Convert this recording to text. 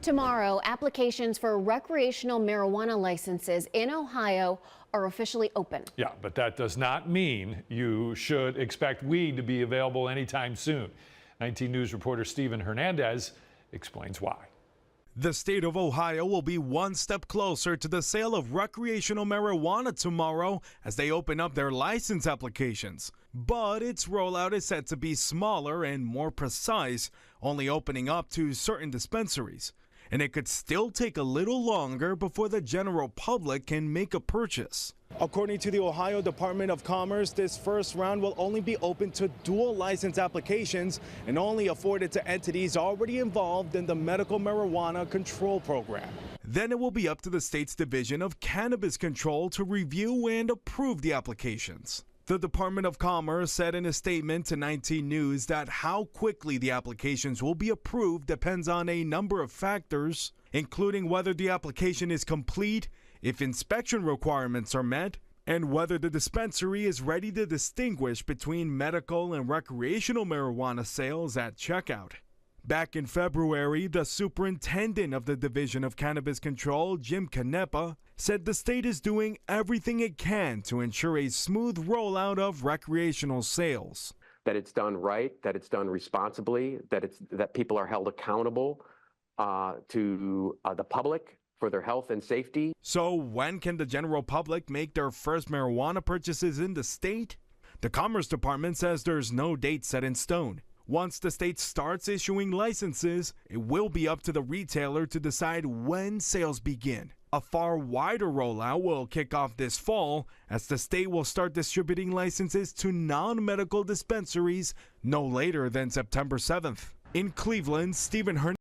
Tomorrow, applications for recreational marijuana licenses in Ohio are officially open. Yeah, but that does not mean you should expect weed to be available anytime soon. 19 News reporter Steven Hernandez explains why. The state of Ohio will be one step closer to the sale of recreational marijuana tomorrow as they open up their license applications. But its rollout is set to be smaller and more precise, only opening up to certain dispensaries. And it could still take a little longer before the general public can make a purchase. According to the Ohio Department of Commerce, this first round will only be open to dual license applications and only afforded to entities already involved in the medical marijuana control program. Then it will be up to the state's Division of Cannabis Control to review and approve the applications. The Department of Commerce said in a statement to 19 News that how quickly the applications will be approved depends on a number of factors, including whether the application is complete, if inspection requirements are met, and whether the dispensary is ready to distinguish between medical and recreational marijuana sales at checkout. Back in February, the superintendent of the Division of Cannabis Control, Jim Canepa, said the state is doing everything it can to ensure a smooth rollout of recreational sales. That it's done right, that it's done responsibly, that people are held accountable to the public for their health and safety. So when can the general public make their first marijuana purchases in the state? The Commerce Department says there's no date set in stone. Once the state starts issuing licenses, it will be up to the retailer to decide when sales begin. A far wider rollout will kick off this fall as the state will start distributing licenses to non-medical dispensaries no later than September 7th. In Cleveland, Stephen Hernandez.